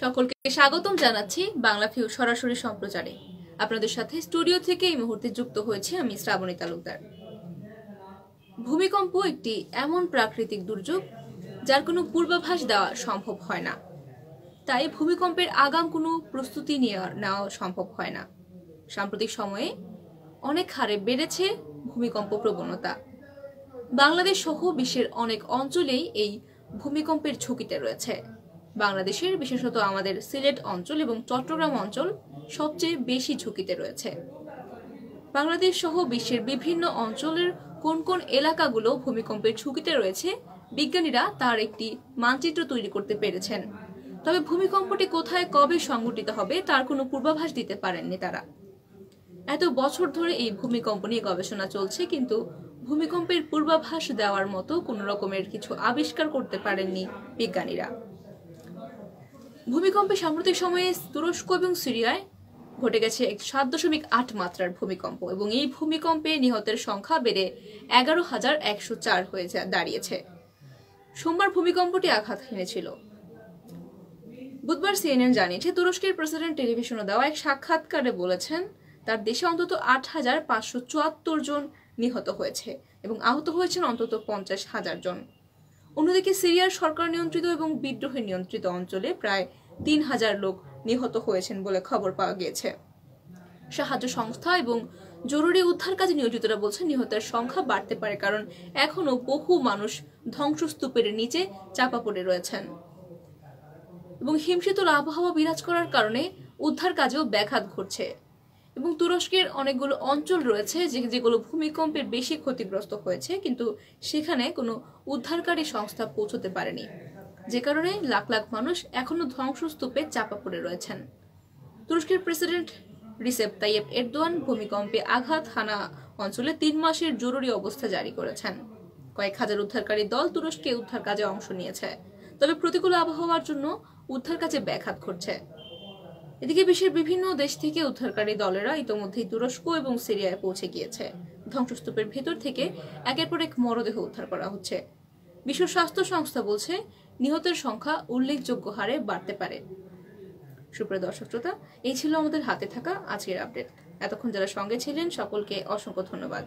সকলকে স্বাগতম জানাচ্ছি বাংলা ভিউ সরাসরি সম্প্রচারে। আপনাদের সাথে স্টুডিও থেকে এই মুহূর্তে যুক্ত হয়েছে আমি শ্রাবণী তালুকদার। ভূমিকম্প একটি এমন প্রাকৃতিক দুর্যোগ যার কোনো পূর্বাভাস দেওয়া সম্ভব হয় না, তাই ভূমিকম্পের আগাম কোনো প্রস্তুতি নেওয়া সম্ভব হয় না। সাম্প্রতিক সময়ে অনেক হারে বেড়েছে ভূমিকম্প প্রবণতা। বাংলাদেশ সহ বিশ্বের অনেক অঞ্চলেই এই ভূমিকম্পের ঝুঁকিতে রয়েছে। বাংলাদেশের বিশেষত আমাদের সিলেট অঞ্চল এবং চট্টগ্রাম অঞ্চল সবচেয়ে বেশি ঝুঁকিতে রয়েছে। বাংলাদেশ সহ বিশ্বের বিভিন্ন অঞ্চলের কোন কোন এলাকাগুলো ভূমিকম্পের ঝুঁকিতে রয়েছে, বিজ্ঞানীরা তার একটি মানচিত্র তৈরি করতে পেরেছেন। তবে ভূমিকম্পটি কোথায় কবে সংঘটিত হবে তার কোনো পূর্বাভাস দিতে পারেননি তারা। এত বছর ধরে এই ভূমিকম্প নিয়ে গবেষণা চলছে, কিন্তু ভূমিকম্পের পূর্বাভাস দেওয়ার মতো কোনো রকমের কিছু আবিষ্কার করতে পারেননি বিজ্ঞানীরা। ভূমিকম্পে সাম্প্রতিক সময়ে তুরস্ক এবং সিরিয়ায় ঘটে গেছে 7.8 মাত্রার ভূমিকম্প, এবং এই ভূমিকম্পে নিহতের সংখ্যা বেড়ে 11,104 হয়ে দাঁড়িয়েছে। সোমবার ভূমিকম্পটি আঘাত হেনেছিল। বুধবার সিএনএন জানিয়েছে, তুরস্কের প্রেসিডেন্ট টেলিভিশনে দেওয়া এক সাক্ষাৎকারে বলেছেন তার দেশে অন্তত 8,574 জন নিহত হয়েছে এবং আহত হয়েছেন অন্তত 50,000 জন। অন্যদিকে সিরিয়ার সরকার নিয়ন্ত্রিত এবং বিদ্রোহী নিয়ন্ত্রিত অঞ্চলে প্রায় 3,000 লোক নিহত হয়েছেন বলে খবর পাওয়া গিয়েছে। সাহায্য সংস্থা এবং জরুরি উদ্ধার কাজে নিয়োজিতরা বলছেন নিহতের সংখ্যা বাড়তে পারে, কারণ এখনো বহু মানুষ ধ্বংসস্তূপের নিচে চাপা পড়ে রয়েছেন এবং হিমশীতল আবহাওয়া বিরাজ করার কারণে উদ্ধার কাজেও ব্যাঘাত ঘটছে। এবং তুরস্কের অনেকগুলো অঞ্চল রয়েছে যেগুলো ভূমিকম্পের বেশি ক্ষতিগ্রস্ত হয়েছে, কিন্তু সেখানে কোনো উদ্ধারকারী সংস্থা পৌঁছতে পারেনি, যে কারণে লাখ লাখ মানুষ এখনো ধ্বংসস্তূপে চাপা পড়ে রয়েছেন। তুরস্কের প্রেসিডেন্ট রিসেপ তাইয়েপ এরদোয়ান ভূমিকম্পে আঘাত হানা অঞ্চলে 3 মাসের জরুরি অবস্থা জারি করেছেন। কয়েক হাজার উদ্ধারকারী দল তুরস্কে উদ্ধার কাজে অংশ নিয়েছে, তবে প্রতিকূল আবহাওয়ার জন্য উদ্ধার কাজে ব্যাঘাত ঘটছে। এদিকে বিশ্বের বিভিন্ন দেশ থেকে উদ্ধারকারী দলেরা ইতোমধ্যেই তুরস্ক এবং সিরিয়ায় পৌঁছে গিয়েছে। ধ্বংসস্তূপের ভেতর থেকে একের পর এক মরদেহ উদ্ধার করা হচ্ছে। বিশ্ব স্বাস্থ্য সংস্থা বলছে নিহতের সংখ্যা উল্লেখযোগ্য হারে বাড়তে পারে। সুপ্রিয় দর্শক শ্রোতা, এই ছিল আমাদের হাতে থাকা আজকের আপডেট। এতক্ষণ যারা সঙ্গে ছিলেন সকলকে অসংখ্য ধন্যবাদ।